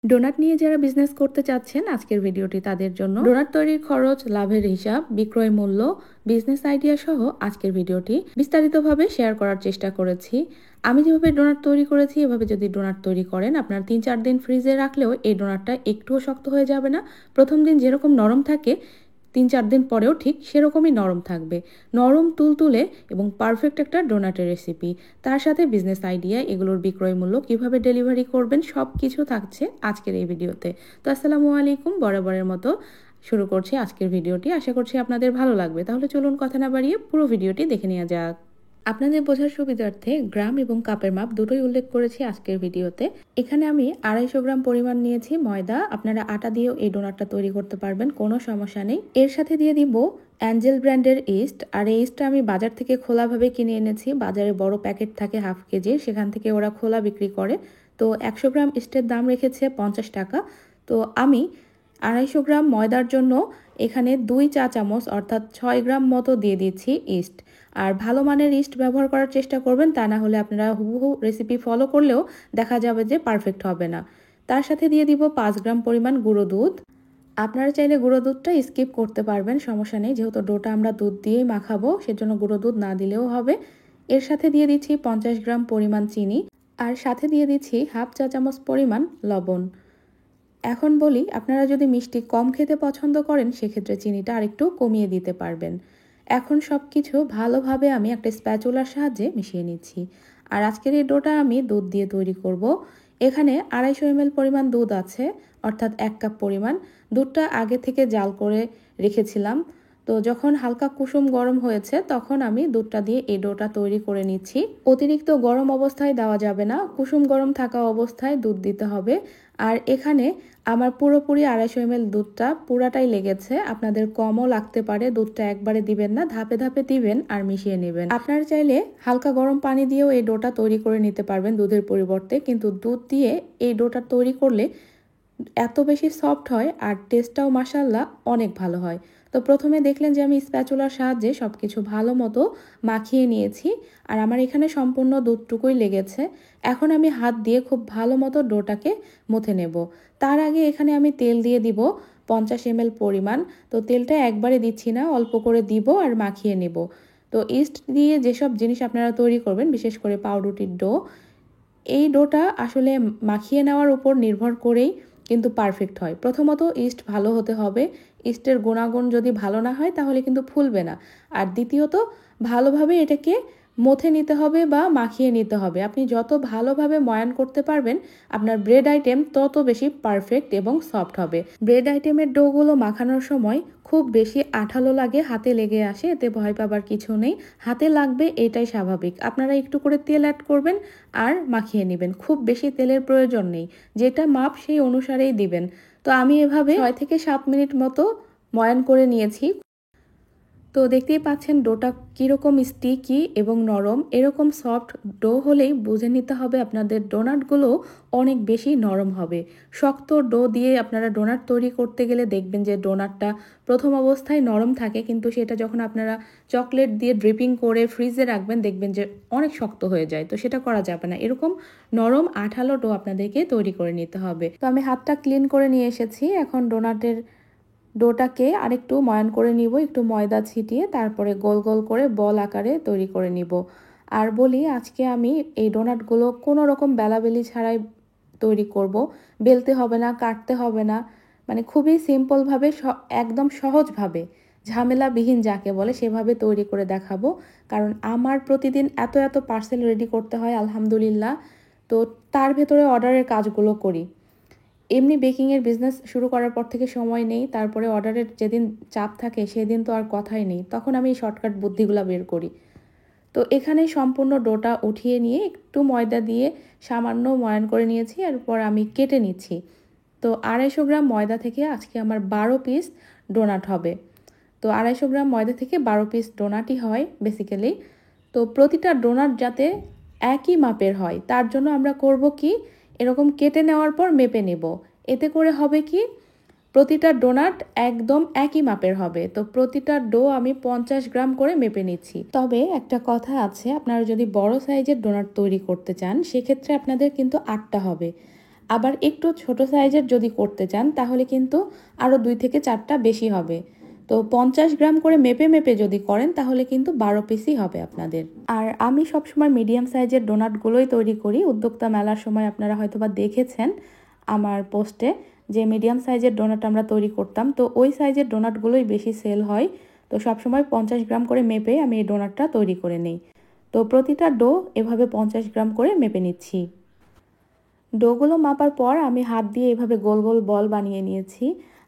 Donut নিয়ে যারা business করতে চাচ্ছেন আজকের ভিডিওটি তাদের জন্য। ডোনাট তৈরির খরচ, লাভের হিসাব, বিক্রয় মূল্য, বিজনেস আইডিয়া সহ আজকের ভিডিওটি বিস্তারিতভাবে শেয়ার করার চেষ্টা করেছি। আমি যেভাবে ডোনাট তৈরি করেছি এভাবে যদি ডোনাট তৈরি করেন, আপনার 3-4 দিন ফ্রিজে রাখলেও এই ডোনাটটা একটুও শক্ত হয়ে যাবে না। প্রথম দিন যেরকম নরম থাকে 3-4 দিন পরেও ঠিক সেরকমই নরম থাকবে। নরম, তুলতুলে এবং পারফেক্ট একটা ডোনাটের রেসিপি, তার সাথে বিজনেস আইডিয়া, এগুলোর বিক্রয় মূল্য, কিভাবে ডেলিভারি করবেন, সব কিছু থাকছে আজকের এই ভিডিওতে। তো আসসালামু আলাইকুম, বরাবরের মতো শুরু করছি আজকের ভিডিওটি। আশা করছি আপনাদের ভালো লাগবে। তাহলে চলুন কথা না বাড়িয়ে পুরো ভিডিওটি দেখে নেওয়া যাক। আপনাদের বোঝার সুবিধার্থে গ্রাম এবং কাপের মাপ দুটোই উল্লেখ করেছি আজকের ভিডিওতে। এখানে আমি 250 গ্রাম পরিমাণ নিয়েছি ময়দা। আপনারা আটা দিয়েও এই ডোনাটটা তৈরি করতে পারবেন, কোনো সমস্যা নেই। এর সাথে দিয়ে দিব অ্যাঞ্জেল ব্র্যান্ডের ইস্ট। আর এই ইস্টটা আমি বাজার থেকে খোলাভাবে কিনে এনেছি। বাজারে বড় প্যাকেট থাকে হাফ কেজির, সেখান থেকে ওরা খোলা বিক্রি করে। তো 100 গ্রাম ইস্টের দাম রেখেছে 50 টাকা। তো আমি 250 গ্রাম ময়দার জন্য এখানে 2 চা চামচ অর্থাৎ 6 গ্রাম মতো দিয়ে দিচ্ছি ইস্ট। আর ভালো মানের ইস্ট ব্যবহার করার চেষ্টা করবেন, তা না হলে আপনারা হুবহু রেসিপি ফলো করলেও দেখা যাবে যে পারফেক্ট হবে না। তার সাথে দিয়ে দিব 5 গ্রাম পরিমাণ গুঁড়ো দুধ। আপনারা চাইলে গুঁড়ো দুধটা স্কিপ করতে পারবেন, সমস্যা নেই। যেহেতু ডোটা আমরা দুধ দিয়েই মাখাবো, সেজন্য গুঁড়ো দুধ না দিলেও হবে। এর সাথে দিয়ে দিচ্ছি 50 গ্রাম পরিমাণ চিনি। আর সাথে দিয়ে দিচ্ছি হাফ চা চামচ পরিমাণ লবণ। এখন বলি, আপনারা যদি মিষ্টি কম খেতে পছন্দ করেন সেক্ষেত্রে চিনিটা আরেকটু কমিয়ে দিতে পারবেন। এখন সব কিছু ভালোভাবে আমি একটা স্প্যাচুলার সাহায্যে মিশিয়ে নিচ্ছি। আর আজকের এই ডোটা আমি দুধ দিয়ে তৈরি করব। এখানে 250 ml পরিমাণ দুধ আছে, অর্থাৎ 1 কাপ পরিমাণ। দুধটা আগে থেকে জাল করে রেখেছিলাম। তো যখন হালকা কুসুম গরম হয়েছে তখন আমি দুধটা দিয়ে এই ডোটা তৈরি করে নিচ্ছি। অতিরিক্ত গরম অবস্থায় দেওয়া যাবে না, কুসুম গরম থাকা অবস্থায় দুধ দিতে হবে। আর এখানে আমার পুরোপুরি 250 ml দুধটা পুরাটাই লেগেছে। আপনাদের কমও লাগতে পারে, দুধটা একবারে দিবেন না, ধাপে ধাপে দিবেন আর মিশিয়ে নেবেন। আপনারা চাইলে হালকা গরম পানি দিয়েও এই ডোটা তৈরি করে নিতে পারবেন দুধের পরিবর্তে, কিন্তু দুধ দিয়ে এই ডোটা তৈরি করলে এত বেশি সফট হয় আর টেস্টটাও মাশাআল্লাহ অনেক ভালো হয়। তো প্রথমে দেখলেন যে আমি স্প্যাচুলার সাহায্যে সব কিছু ভালো মতো মাখিয়ে নিয়েছি। আর আমার এখানে সম্পূর্ণ দুধটুকুই লেগেছে। এখন আমি হাত দিয়ে খুব ভালো মতো ডোটাকে মথে নেব। তার আগে এখানে আমি তেল দিয়ে দিব 50 ml পরিমাণ। তো তেলটা একবারে দিচ্ছি না, অল্প করে দিব আর মাখিয়ে নেব। তো ইস্ট দিয়ে যেসব জিনিস আপনারা তৈরি করবেন, বিশেষ করে পাউরুটির ডো, এই ডোটা আসলে মাখিয়ে নেওয়ার উপর নির্ভর করেই কিন্তু পারফেক্ট হয়। প্রথমত ইস্ট ভালো হতে হবে। ইস্টের গুণাগুণ যদি ভালো না হয় তাহলে কিন্তু ফুলবে না। আর দ্বিতীয়ত ভালোভাবে এটাকে মথে নিতে হবে বা মাখিয়ে নিতে হবে। আপনি যত ভালোভাবে ময়ান করতে পারবেন আপনার ব্রেড আইটেম তত বেশি পারফেক্ট এবং সফট হবে। ব্রেড আইটেমের ডোগুলো মাখানোর সময় খুব বেশি আঠালো লাগে, হাতে লেগে আসে, এতে ভয় পাবার কিছু নেই। হাতে লাগবে এটাই স্বাভাবিক। আপনারা একটু করে তেল অ্যাড করবেন আর মাখিয়ে নেবেন। খুব বেশি তেলের প্রয়োজন নেই, যেটা মাপ সেই অনুসারেই দিবেন। তো আমি এভাবে 6 থেকে 7 মিনিট মতো ময়ান করে নিয়েছি। তো দেখতেই পাচ্ছেন ডোটা কীরকম স্টিকি এবং নরম। এরকম সফট ডো হলেই বুঝে নিতে হবে আপনাদের ডোনাটগুলো অনেক বেশি নরম হবে। শক্ত ডো দিয়ে আপনারা ডোনাট তৈরি করতে গেলে দেখবেন যে ডোনাটটা প্রথম অবস্থায় নরম থাকে, কিন্তু সেটা যখন আপনারা চকলেট দিয়ে ড্রিপিং করে ফ্রিজে রাখবেন দেখবেন যে অনেক শক্ত হয়ে যায়। তো সেটা করা যাবে না, এরকম নরম আঠালো ডো আপনাদেরকে তৈরি করে নিতে হবে। তো আমি হাতটা ক্লিন করে নিয়ে এসেছি। এখন ডোনাটের ডোটাকে আরেকটু ময়ান করে নিব, একটু ময়দা ছিটিয়ে, তারপরে গোল গোল করে বল আকারে তৈরি করে নিব। আর বলি, আজকে আমি এই ডোনাটগুলো কোনো রকম বেলাবেলি ছাড়াই তৈরি করব। বেলতে হবে না, কাটতে হবে না, মানে খুবই সিম্পলভাবে, একদম সহজভাবে, ঝামেলাবিহীন যাকে বলে সেভাবে তৈরি করে দেখাবো। কারণ আমার প্রতিদিন এত এত পার্সেল রেডি করতে হয় আলহামদুলিল্লাহ। তো তার ভেতরে অর্ডারের কাজগুলো করি। এমনি বেকিংয়ের বিজনেস শুরু করার পর থেকে সময় নেই, তারপরে অর্ডারের যেদিন চাপ থাকে সেদিন তো আর কথাই নেই, তখন আমি এই শর্টকাট বুদ্ধিগুলো বের করি। তো এখানে সম্পূর্ণ ডোটা উঠিয়ে নিয়ে একটু ময়দা দিয়ে সামান্য ময়ান করে নিয়েছি, এরপর আমি কেটে নিচ্ছি। তো 250 গ্রাম ময়দা থেকে আজকে আমার 12 পিস ডোনাট হবে। তো 250 গ্রাম ময়দা থেকে 12 পিস ডোনাটই হয় বেসিক্যালি। তো প্রতিটা ডোনাট যাতে একই মাপের হয় তার জন্য আমরা করব কি, এরকম কেটে নেওয়ার পর মেপে নেব। এতে করে হবে কি, প্রতিটা ডোনাট একদম একই মাপের হবে। তো প্রতিটা ডো আমি 50 গ্রাম করে মেপে নিচ্ছি। তবে একটা কথা আছে, আপনারা যদি বড় সাইজের ডোনাট তৈরি করতে চান সেক্ষেত্রে আপনাদের কিন্তু 8টা হবে। আবার একটু ছোট সাইজের যদি করতে চান তাহলে কিন্তু আরও 2 থেকে 4টা বেশি হবে। তো 50 গ্রাম করে মেপে মেপে যদি করেন তাহলে কিন্তু 12 পিসই হবে আপনাদের। আর আমি সবসময় মিডিয়াম সাইজের ডোনাটগুলোই তৈরি করি। উদ্যোক্তা মেলার সময় আপনারা হয়তোবা দেখেছেন আমার পোস্টে যে মিডিয়াম সাইজের ডোনাট আমরা তৈরি করতাম, তো ওই সাইজের ডোনাটগুলোই বেশি সেল হয়। তো সবসময় 50 গ্রাম করে মেপে আমি এই ডোনাটটা তৈরি করে নিই। তো প্রতিটা ডো এভাবে 50 গ্রাম করে মেপে নিচ্ছি। ডোগুলো মাপার পর আমি হাত দিয়ে এভাবে গোল গোল বল বানিয়ে নিয়েছি।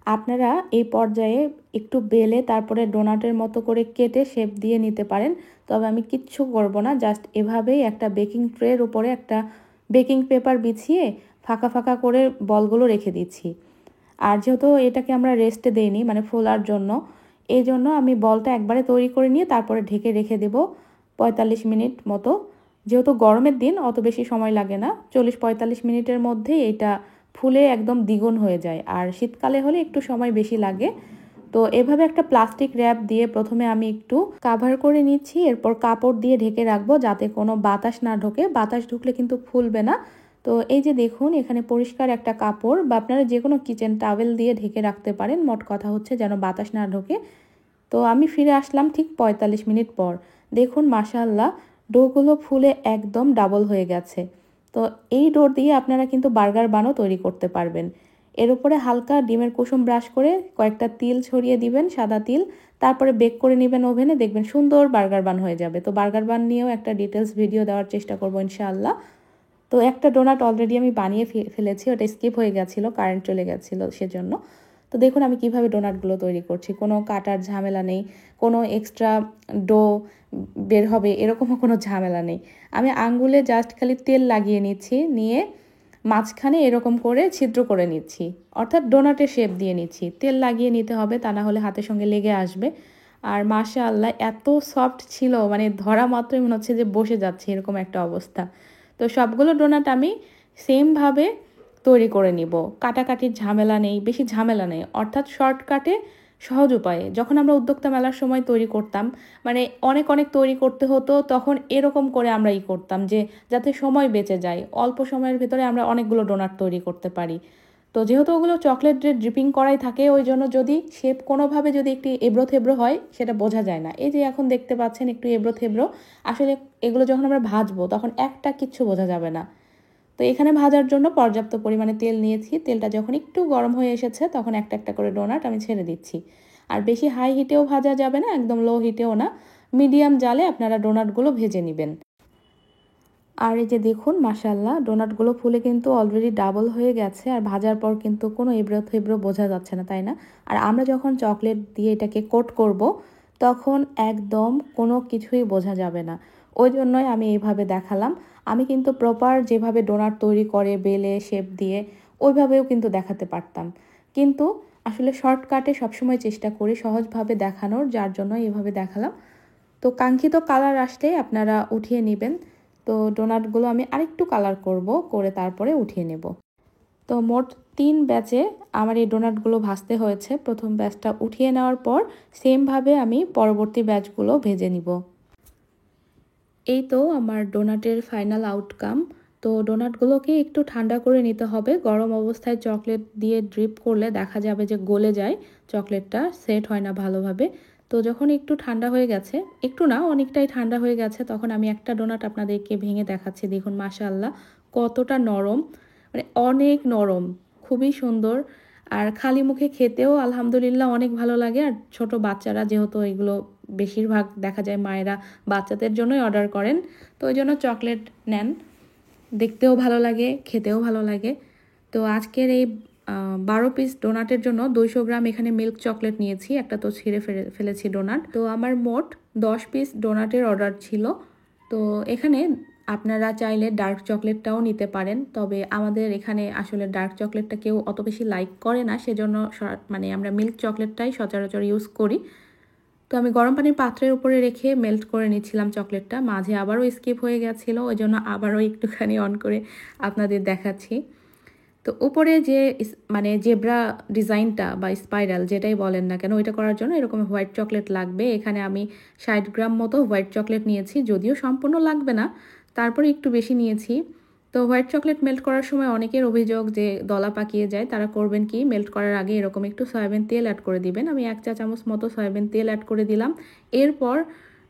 আপনারা এই পর্যায়ে একটু বেলে তারপরে ডোনাটের মতো করে কেটে শেপ দিয়ে নিতে পারেন, তবে আমি কিচ্ছু করব না। জাস্ট এভাবেই একটা বেকিং ট্রের উপরে একটা বেকিং পেপার বিছিয়ে ফাঁকা ফাঁকা করে বলগুলো রেখে দিচ্ছি। আর যেহেতু এটাকে আমরা রেস্টে দেইনি মানে ফোলার জন্য, এই জন্য আমি বলটা একবারে তৈরি করে নিয়ে তারপরে ঢেকে রেখে দেব 45 মিনিট মতো। যেহেতু গরমের দিন অত বেশি সময় লাগে না, 40-45 মিনিটের মধ্যেই এটা ফুলে একদম দ্বিগুণ হয়ে যায়। আর শীতকালে হলে একটু সময় বেশি লাগে। তো এভাবে একটা প্লাস্টিক র্যাপ দিয়ে প্রথমে আমি একটু কাভার করে নিচ্ছি, এরপর কাপড় দিয়ে ঢেকে রাখবো যাতে কোনো বাতাস না ঢোকে। বাতাস ঢুকলে কিন্তু ফুলবে না। তো এই যে দেখুন এখানে পরিষ্কার একটা কাপড় বা আপনারা যে কোনো কিচেন টাওয়েল দিয়ে ঢেকে রাখতে পারেন, মোট কথা হচ্ছে যেন বাতাস না ঢোকে। তো আমি ফিরে আসলাম ঠিক 45 মিনিট পর। দেখুন মাশাআল্লাহ ডোগুলো ফুলে একদম ডাবল হয়ে গেছে। তো এই ডো দিয়ে আপনারা কিন্তু বার্গার বানও তৈরি করতে পারবেন। এর উপরে হালকা ডিমের কুসুম ব্রাশ করে কয়েকটা তিল ছড়িয়ে দিবেন, সাদা তিল। তারপরে বেক করে নেবেন ওভেনে, দেখবেন সুন্দর বার্গার বান হয়ে যাবে। তো বার্গার বান নিয়েও একটা ডিটেলস ভিডিও দেওয়ার চেষ্টা করবো ইনশাআল্লাহ। তো একটা ডোনাট অলরেডি আমি বানিয়ে ফেলেছি, ওটা স্কিপ হয়ে গেছিলো, কারেন্ট চলে গেছিলো সেজন্য। তো দেখুন আমি কিভাবে ডোনাটগুলো তৈরি করছি, কোনো কাটার ঝামেলা নেই, কোনো এক্সট্রা ডো বের হবে এরকমও কোনো ঝামেলা নেই। আমি আঙ্গুলে জাস্ট খালি তেল লাগিয়ে নিচ্ছি, নিয়ে মাঝখানে এরকম করে ছিদ্র করে নিচ্ছি, অর্থাৎ ডোনাটের শেপ দিয়ে নিচ্ছি। তেল লাগিয়ে নিতে হবে, তা না হলে হাতের সঙ্গে লেগে আসবে। আর মাশাআল্লাহ এত সফট ছিল, মানে ধরা মাত্রই মনে হচ্ছে যে বসে যাচ্ছে এরকম একটা অবস্থা। তো সবগুলো ডোনাট আমি সেমভাবে তৈরি করে নিব, কাটাকাটির ঝামেলা নেই, বেশি ঝামেলা নেই, অর্থাৎ শর্টকাটে সহজ উপায়ে। যখন আমরা উদ্যোক্তা মেলার সময় তৈরি করতাম, মানে অনেক অনেক তৈরি করতে হতো, তখন এরকম করে আমরা করতাম যে যাতে সময় বেঁচে যায়, অল্প সময়ের ভেতরে আমরা অনেকগুলো ডোনাট তৈরি করতে পারি। তো যেহেতু ওগুলো চকলেট ড্রিপিং করাই থাকে, ওই জন্য যদি শেপ কোনোভাবে যদি একটু এবড়ো থেবড়ো হয় সেটা বোঝা যায় না। এই যে এখন দেখতে পাচ্ছেন একটু এবড়ো থেবড়ো, আসলে এগুলো যখন আমরা ভাজবো তখন একটা কিচ্ছু বোঝা যাবে না। তো এখানে ভাজার জন্য পর্যাপ্ত পরিমাণে তেল নিয়েছি। তেলটা যখন একটু গরম হয়ে এসেছে তখন একটা একটা করে ডোনাট আমি ছেড়ে দিচ্ছি। আর বেশি হাই হিটেও ভাজা যাবে না, একদম লো হিটেও না, মিডিয়াম জালে আপনারা ডোনাটগুলো ভেজে নেবেন। আর এই যে দেখুন মাশাআল্লাহ ডোনাটগুলো ফুলে কিন্তু অলরেডি ডাবল হয়ে গেছে, আর ভাজার পর কিন্তু কোনো এবড়ো থেবড়ো বোঝা যাচ্ছে না, তাই না? আর আমরা যখন চকলেট দিয়ে এটাকে কোট করব তখন একদম কোনো কিছুই বোঝা যাবে না। ওই জন্যই আমি এইভাবে দেখালাম। আমি কিন্তু প্রপার যেভাবে ডোনাট তৈরি করে বেলে শেপ দিয়ে ওইভাবেও কিন্তু দেখাতে পারতাম, কিন্তু আসলে শর্টকাটে সবসময় চেষ্টা করি সহজভাবে দেখানোর, যার জন্য এভাবে দেখালাম। তো কাঙ্ক্ষিত কালার আসলেই আপনারা উঠিয়ে নেবেন। তো ডোনাটগুলো আমি আরেকটু কালার করব, করে তারপরে উঠিয়ে নেব। তো মোট 3 ব্যাচে আমার এই ডোনাটগুলো ভাজতে হয়েছে। প্রথম ব্যাচটা উঠিয়ে নেওয়ার পর সেমভাবে আমি পরবর্তী ব্যাচগুলো ভেজে নিব। এই তো আমার ডোনাটের ফাইনাল আউটকাম। তো ডোনাটগুলোকে একটু ঠান্ডা করে নিতে হবে। গরম অবস্থায় চকলেট দিয়ে ড্রিপ করলে দেখা যাবে যে গলে যায়, চকলেটটা সেট হয় না ভালোভাবে। তো যখন একটু ঠান্ডা হয়ে গেছে, একটু না অনেকটাই ঠান্ডা হয়ে গেছে, তখন আমি একটা ডোনাট আপনাদেরকে ভেঙে দেখাচ্ছি। দেখুন মাশাআল্লাহ কতটা নরম, মানে অনেক নরম, খুবই সুন্দর। আর খালি মুখে খেতেও আলহামদুলিল্লাহ অনেক ভালো লাগে। আর ছোট বাচ্চারা যেহেতু এগুলো বেশিরভাগ দেখা যায় মায়েরা বাচ্চাদের জন্যই অর্ডার করেন, তো ওই জন্য চকলেট নেন, দেখতেও ভালো লাগে, খেতেও ভালো লাগে। তো আজকের এই 12 পিস ডোনাটের জন্য 200 গ্রাম এখানে মিল্ক চকলেট নিয়েছি, একটা তো ছিঁড়ে ফেলেছি ডোনাট। তো আমার মোট 10 পিস ডোনাটের অর্ডার ছিল। তো এখানে আপনারা চাইলে ডার্ক চকলেটটাও নিতে পারেন, তবে আমাদের এখানে আসলে ডার্ক চকলেটটা কেউ অত বেশি লাইক করে না, সেজন্য মানে আমরা মিল্ক চকলেটটাই সচরাচর ইউজ করি। তো আমি গরম পানির পাত্রের উপরে রেখে মেল্ট করে নিচ্ছিলাম চকলেটটা, মাঝে আবারও স্কিপ হয়ে গেছিলো, ওই জন্য আবারও একটুখানি অন করে আপনাদের দেখাচ্ছি। তো উপরে যে মানে জেব্রা ডিজাইনটা বা স্পাইরাল যেটাই বলেন না কেন, ওইটা করার জন্য এরকম হোয়াইট চকলেট লাগবে। এখানে আমি 60 গ্রাম মতো হোয়াইট চকলেট নিয়েছি, যদিও সম্পূর্ণ লাগবে না, তারপরে একটু বেশি নিয়েছি। তো হোয়াইট চকলেট মেল্ট করার সময় অনেকের অভিযোগ যে দলা পাকিয়ে যায়। তারা করবেন কি, মেল্ট করার আগে এরকম একটু সয়াবিন তেল অ্যাড করে দিবেন। আমি 1 চা চামচ মতো সয়াবিন তেল অ্যাড করে দিলাম। এরপর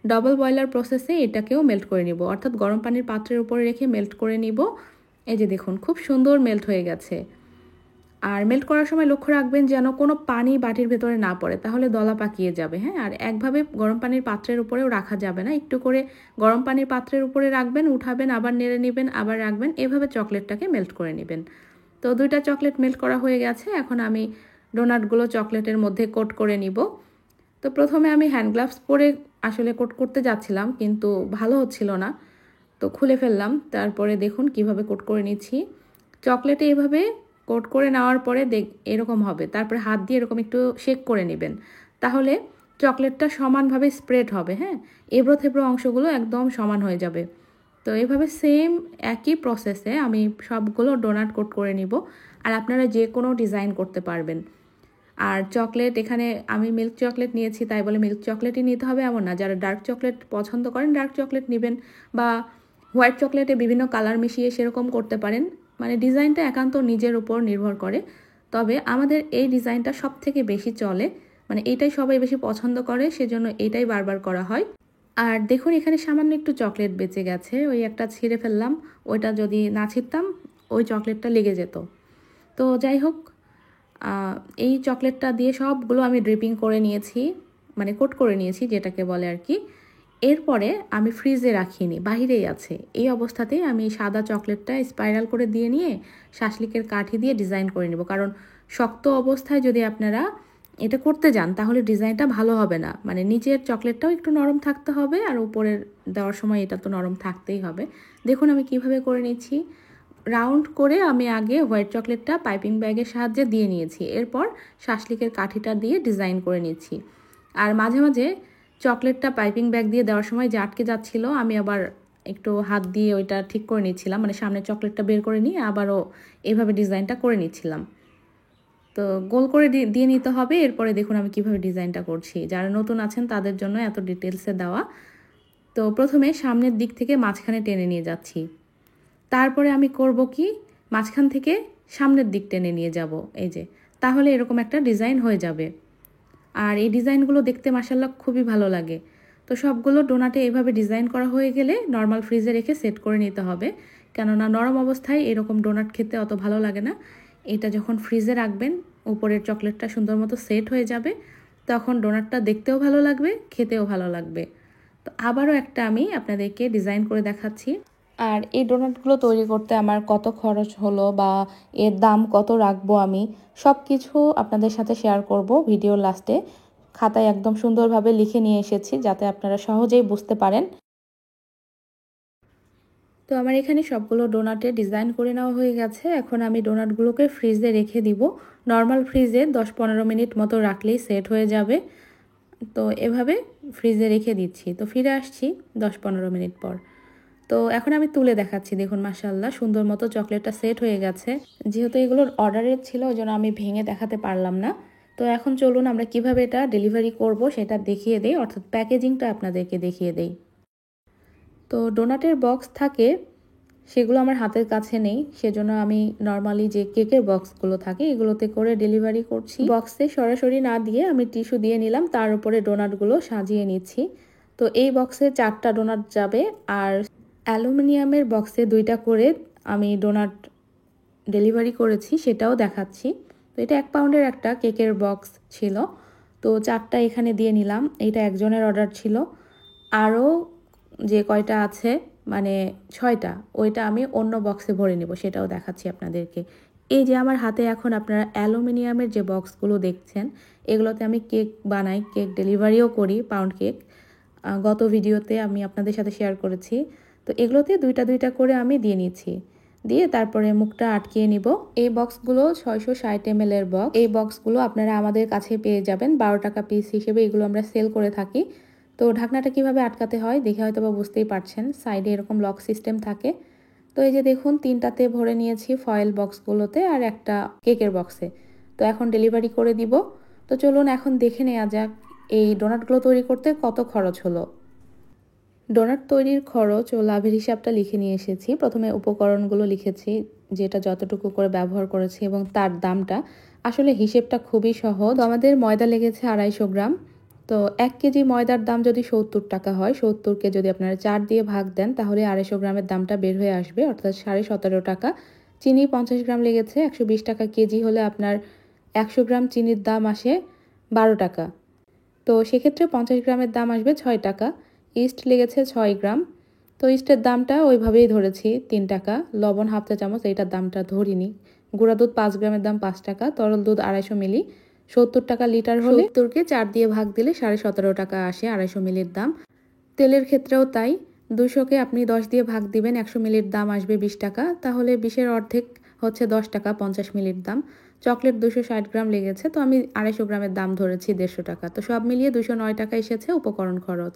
ডাবল বয়লার প্রসেসে এটাকেও মেল্ট করে নিব, অর্থাৎ গরম পানির পাত্রের উপরে রেখে মেল্ট করে নিব। এই যে দেখুন খুব সুন্দর মেল্ট হয়ে গেছে। আর মেল্ট করার সময় লক্ষ্য রাখবেন যেন কোনো পানি বাটির ভেতরে না পড়ে, তাহলে দলা পাকিয়ে যাবে। হ্যাঁ, আর একভাবে গরম পানির পাত্রের উপরেও রাখা যাবে না, একটু করে গরম পানির পাত্রের উপরে রাখবেন, উঠাবেন, আবার নেড়ে নেবেন, আবার রাখবেন, এভাবে চকলেটটাকে মেল্ট করে নেবেন। তো 2টা চকলেট মেল্ট করা হয়ে গেছে। এখন আমি ডোনাটগুলো চকলেটের মধ্যে কোট করে নিব। তো প্রথমে আমি হ্যান্ড গ্লাভস পরে আসলে কোট করতে যাচ্ছিলাম, কিন্তু ভালো হচ্ছিল না, তো খুলে ফেললাম। তারপরে দেখুন কিভাবে কোট করে নিচ্ছি। চকলেটে এভাবে কোট করে নেওয়ার পরে এরকম হবে। তারপরে হাত দিয়ে এরকম একটু শেক করে নেবেন, তাহলে চকলেটটা সমানভাবে স্প্রেড হবে। হ্যাঁ, এবড়ো থেবড়ো অংশগুলো একদম সমান হয়ে যাবে। তো এভাবে সেম একই প্রসেসে আমি সবগুলো ডোনাট কোট করে নিব। আর আপনারা যে কোনো ডিজাইন করতে পারবেন। আর চকলেট এখানে আমি মিল্ক চকলেট নিয়েছি, তাই বলে মিল্ক চকলেটই নিতে হবে এমন না। যারা ডার্ক চকলেট পছন্দ করেন ডার্ক চকলেট নেবেন, বা হোয়াইট চকলেটে বিভিন্ন কালার মিশিয়ে সেরকম করতে পারেন। মানে ডিজাইনটা একান্ত নিজের উপর নির্ভর করে। তবে আমাদের এই ডিজাইনটা সব থেকে বেশি চলে, মানে এইটাই সবাই বেশি পছন্দ করে, সেজন্য এইটাই বারবার করা হয়। আর দেখুন এখানে সামান্য একটু চকলেট বেঁচে গেছে, ওই একটা ছিঁড়ে ফেললাম। ওইটা যদি না ছিঁড়তাম ওই চকলেটটা লেগে যেত। তো যাই হোক, এই চকলেটটা দিয়ে সবগুলো আমি ড্রিপিং করে নিয়েছি, মানে কোট করে নিয়েছি যেটাকে বলে আর কি। এরপরে আমি ফ্রিজে রাখিনি, বাহিরেই আছে। এই অবস্থাতেই আমি সাদা চকলেটটা স্পাইরাল করে দিয়ে নিয়ে শাসলিকের কাঠি দিয়ে ডিজাইন করে নেব। কারণ শক্ত অবস্থায় যদি আপনারা এটা করতে যান তাহলে ডিজাইনটা ভালো হবে না। মানে নিচের চকলেটটাও একটু নরম থাকতে হবে, আর উপরের দেওয়ার সময় এটা তো নরম থাকতেই হবে। দেখুন আমি কিভাবে করে নিচ্ছি। রাউন্ড করে আমি আগে হোয়াইট চকলেটটা পাইপিং ব্যাগের সাহায্যে দিয়ে নিয়েছি, এরপর শাসলিকের কাঠিটা দিয়ে ডিজাইন করে নিচ্ছি। আর মাঝে মাঝে চকলেটটা পাইপিং ব্যাগ দিয়ে দেওয়ার সময় যে আটকে যাচ্ছিল, আমি আবার একটু হাত দিয়ে ওইটা ঠিক করে নিচ্ছিলাম, মানে সামনে চকলেটটা বের করে নিয়ে আবারও এইভাবে ডিজাইনটা করে নিচ্ছিলাম। তো গোল করে দিয়ে নিতে হবে। এরপরে দেখুন আমি কিভাবে ডিজাইনটা করছি, যারা নতুন আছেন তাদের জন্য এত ডিটেলসে দেওয়া। তো প্রথমে সামনের দিক থেকে মাঝখানে টেনে নিয়ে যাচ্ছি, তারপরে আমি করব কি, মাঝখান থেকে সামনের দিক টেনে নিয়ে যাব, এই যে, তাহলে এরকম একটা ডিজাইন হয়ে যাবে। আর এই ডিজাইনগুলো দেখতে মাশাআল্লাহ খুবই ভালো লাগে। তো সবগুলো ডোনাটে এভাবে ডিজাইন করা হয়ে গেলে নর্মাল ফ্রিজে রেখে সেট করে নিতে হবে, কেননা নরম অবস্থায় এরকম ডোনাট খেতে অত ভালো লাগে না। এটা যখন ফ্রিজে রাখবেন উপরের চকলেটটা সুন্দর মতো সেট হয়ে যাবে, তখন ডোনাটটা দেখতেও ভালো লাগবে, খেতেও ভালো লাগবে। তো আবারও একটা আমি আপনাদেরকে ডিজাইন করে দেখাচ্ছি। আর এই ডোনাটগুলো তৈরি করতে আমার কত খরচ হলো বা এর দাম কত রাখবো, আমি সব কিছু আপনাদের সাথে শেয়ার করব ভিডিওর লাস্টে। খাতায় একদম সুন্দরভাবে লিখে নিয়ে এসেছি যাতে আপনারা সহজেই বুঝতে পারেন। তো আমার এখানে সবগুলো ডোনাটে ডিজাইন করে নেওয়া হয়ে গেছে। এখন আমি ডোনাটগুলোকে ফ্রিজে রেখে দিব। নর্মাল ফ্রিজে 10-15 মিনিট মতো রাখলেই সেট হয়ে যাবে। তো এভাবে ফ্রিজে রেখে দিচ্ছি। তো ফিরে আসছি 10-15 মিনিট পর। তো এখন আমি তুলে দেখাচ্ছি, দেখুন মাশাআল্লাহ সুন্দর মতো চকলেটটা সেট হয়ে গেছে। যেহেতু এগুলোর অর্ডারের ছিল ওই জন্য আমি ভেঙে দেখাতে পারলাম না। তো এখন চলুন আমরা কিভাবে এটা ডেলিভারি করব সেটা দেখিয়ে দেই, অর্থাৎ প্যাকেজিংটা আপনাদেরকে দেখিয়ে দেই। তো ডোনাটের বক্স থাকে, সেগুলো আমার হাতের কাছে নেই, সেজন্য আমি নর্মালি যে কেকের বক্সগুলো থাকে এগুলোতে করে ডেলিভারি করছি। বক্সে সরাসরি না দিয়ে আমি টিস্যু দিয়ে নিলাম, তার উপরে ডোনাটগুলো সাজিয়ে নিচ্ছি। তো এই বক্সে 4টা ডোনাট যাবে, আর অ্যালুমিনিয়ামের বক্সে 2টা করে আমি ডোনাট ডেলিভারি করেছি, সেটাও দেখাচ্ছি। তো এটা 1 পাউন্ডের একটা কেকের বক্স ছিল, তো 4টা এখানে দিয়ে নিলাম। এটা একজনের অর্ডার ছিল। আরও যে কয়টা আছে, মানে 6টা, ওইটা আমি অন্য বক্সে ভরে নিব, সেটাও দেখাচ্ছি আপনাদেরকে। এই যে আমার হাতে এখন আপনারা অ্যালুমিনিয়ামের যে বক্সগুলো দেখছেন, এগুলোতে আমি কেক বানাই, কেক ডেলিভারিও করি, পাউন্ড কেক। গত ভিডিওতে আমি আপনাদের সাথে শেয়ার করেছি। তো এগুলোতে 2টা করে আমি দিয়ে নিচ্ছি, দিয়ে তারপরে মুখটা আটকিয়ে নিব। এই বক্সগুলো 660 ml এর বক্স। এই বক্সগুলো আপনারা আমাদের কাছে পেয়ে যাবেন 12 টাকা পিস হিসেবে, এগুলো আমরা সেল করে থাকি। তো ঢাকনাটা কিভাবে আটকাতে হয় দেখে হয়তো বা বুঝতেই পারছেন, সাইডে এরকম লক সিস্টেম থাকে। তো এই যে দেখুন 3টাতে ভরে নিয়েছি ফয়েল বক্সগুলোতে, আর একটা কেকের বক্সে। তো এখন ডেলিভারি করে দিব। তো চলুন এখন দেখে নেওয়া যাক এই ডোনাটগুলো তৈরি করতে কত খরচ হলো। ডোনাট তৈরির খরচ ও লাভের হিসাবটা লিখে নিয়ে এসেছি। প্রথমে উপকরণগুলো লিখেছি, যেটা যতটুকু করে ব্যবহার করেছি এবং তার দামটা। আসলে হিসেবটা খুবই সহজ। আমাদের ময়দা লেগেছে 250 গ্রাম। তো 1 কেজি ময়দার দাম যদি 70 টাকা হয়, 70কে যদি আপনারা 4 দিয়ে ভাগ দেন তাহলে 250 গ্রামের দামটা বের হয়ে আসবে, অর্থাৎ 17.5 টাকা। চিনি 50 গ্রাম লেগেছে, 120 টাকা কেজি হলে আপনার 100 গ্রাম চিনির দাম আসে 12 টাকা। তো সেক্ষেত্রে 50 গ্রামের দাম আসবে 6 টাকা। ইস্ট লেগেছে 6 গ্রাম। তো ইস্টের দামটা ওইভাবেই ধরেছি 3 টাকা। লবণ হাফ চা চামচ, এইটার দামটা ধরিনি। গুঁড়া দুধ 5 গ্রামের দাম 5 টাকা। তরল দুধ 250 মিলি 70 টাকা লিটার হলে 70কে 4 দিয়ে ভাগ দিলে 17.5 টাকা আসে 250 মিলির দাম। তেলের ক্ষেত্রেও তাই, 200কে আপনি 10 দিয়ে ভাগ দিবেন, 100 মিলির দাম আসবে 20 টাকা। তাহলে 20-এর অর্ধেক হচ্ছে 10 টাকা, 50 মিলির দাম। চকলেট 260 গ্রাম লেগেছে, তো আমি 250 গ্রামের দাম ধরেছি 150 টাকা। তো সব মিলিয়ে 209 টাকা এসেছে উপকরণ খরচ।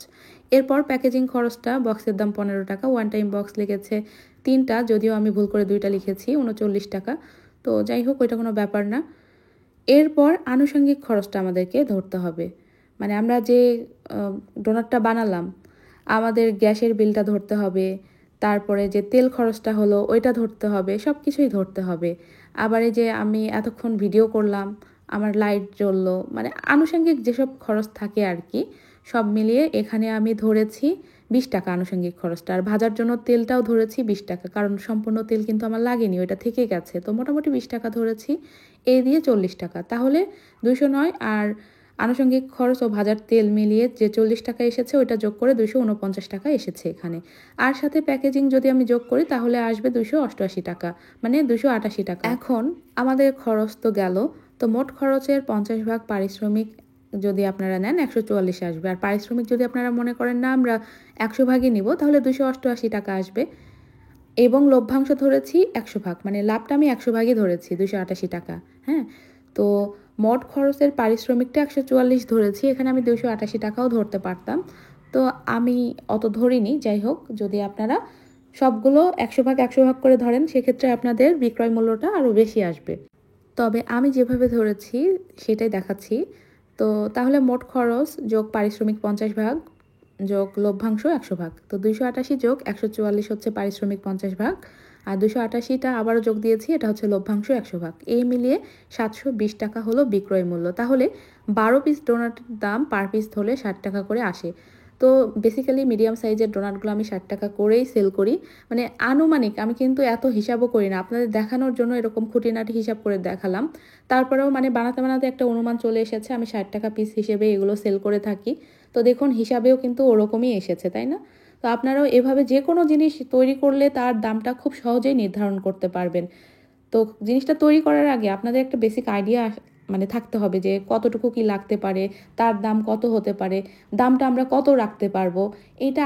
এরপর প্যাকেজিং খরচটা, বক্সের দাম 15 টাকা। ওয়ান টাইম বক্স লেগেছে 3টা, যদিও আমি ভুল করে 2টা লিখেছি, 39 টাকা। তো যাই হোক, ওইটা কোনো ব্যাপার না। এরপর আনুষঙ্গিক খরচটা আমাদেরকে ধরতে হবে। মানে আমরা যে ডোনাটটা বানালাম, আমাদের গ্যাসের বিলটা ধরতে হবে, তারপরে যে তেল খরচটা হলো ওইটা ধরতে হবে, সব কিছুই ধরতে হবে। আবার এই যে আমি এতক্ষণ ভিডিও করলাম, আমার লাইট জ্বললো, মানে আনুষঙ্গিক যেসব খরচ থাকে আর কি, সব মিলিয়ে এখানে আমি ধরেছি 20 টাকা আনুষঙ্গিক খরচটা। আর ভাজার জন্য তেলটাও ধরেছি 20 টাকা, কারণ সম্পূর্ণ তেল কিন্তু আমার লাগেনি, ওইটা থেকে গেছে। তো মোটামুটি 20 টাকা ধরেছি, এই দিয়ে 40 টাকা। তাহলে 209 আর আনুষঙ্গিক খরচ ও ভাজার তেল মিলিয়ে যে 40 টাকা এসেছে, ওইটা যোগ করে 249 টাকা এসেছে এখানে। আর সাথে প্যাকেজিং যদি আমি যোগ করি তাহলে আসবে 288 টাকা, মানে 288 টাকা। এখন আমাদের খরচ তো গেল। তো মোট খরচের 50 ভাগ পারিশ্রমিক যদি আপনারা নেন 144 আসবে। আর পারিশ্রমিক যদি আপনারা মনে করেন না আমরা 100 ভাগই নিব, তাহলে 288 টাকা আসবে। এবং লভ্যাংশ ধরেছি 100 ভাগ, মানে লাভটা আমি 100 ভাগই ধরেছি, 288 টাকা। হ্যাঁ, তো মোট খরচের পারিশ্রমিকটা 144 ধরেছি, এখানে আমি 288 টাকাও ধরতে পারতাম, তো আমি অত ধরিনি। যাই হোক, যদি আপনারা সবগুলো 100 ভাগ 100 ভাগ করে ধরেন সেক্ষেত্রে আপনাদের বিক্রয় মূল্যটা আরও বেশি আসবে। তবে আমি যেভাবে ধরেছি সেটাই দেখাচ্ছি। তো তাহলে মোট খরচ যোগ পারিশ্রমিক 50 ভাগ যোগ লভ্যাংশ 100 ভাগ, তো 288 যোগ 144 হচ্ছে পারিশ্রমিক 50 ভাগ, আর 288টা আবারও যোগ দিয়েছি, এটা হচ্ছে লভ্যাংশ 100 ভাগ। এই মিলিয়ে 720 টাকা হলো বিক্রয় মূল্য। তাহলে 12 পিস ডোনাটের দাম পার পিস হলে 60 টাকা করে আসে। তো বেসিক্যালি মিডিয়াম সাইজের ডোনাটগুলো আমি 60 টাকা করেই সেল করি। মানে আনুমানিক, আমি কিন্তু এত হিসাবও করি না, আপনাদের দেখানোর জন্য এরকম খুঁটিনাটি হিসাব করে দেখালাম। তারপরেও মানে বানাতে বানাতে একটা অনুমান চলে এসেছে, আমি 60 টাকা পিস হিসেবে এগুলো সেল করে থাকি। তো দেখুন হিসাবেও কিন্তু ওরকমই এসেছে, তাই না? তো আপনারাও এভাবে যে কোনো জিনিস তৈরি করলে তার দামটা খুব সহজেই নির্ধারণ করতে পারবেন। তো জিনিসটা তৈরি করার আগে আপনাদের একটা বেসিক আইডিয়া মানে থাকতে হবে যে কতটুকু কি লাগতে পারে, তার দাম কত হতে পারে, দামটা আমরা কত রাখতে পারবো, এটা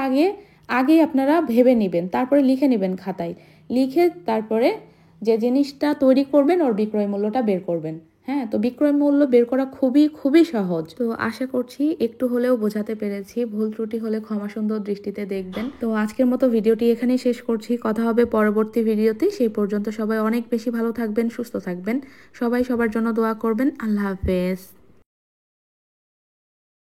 আগেই আপনারা ভেবে নেবেন, তারপরে লিখে নেবেন খাতায়। লিখে তারপরে যে জিনিসটা তৈরি করবেন ওর বিক্রয় মূল্যটা বের করবেন। হ্যাঁ, তো বিক্রয় মূল্য বের করা খুবই খুবই সহজ। তো আশা করছি একটু হলেও বোঝাতে পেরেছি। ভুল ত্রুটি হলে ক্ষমা সুন্দর দৃষ্টিতে দেখবেন। তো আজকের মতো ভিডিওটি এখানেই শেষ করছি। কথা হবে পরবর্তী ভিডিওতে। সেই পর্যন্ত সবাই অনেক বেশি ভালো থাকবেন, সুস্থ থাকবেন। সবাই সবার জন্য দোয়া করবেন। আল্লাহ হাফেজ।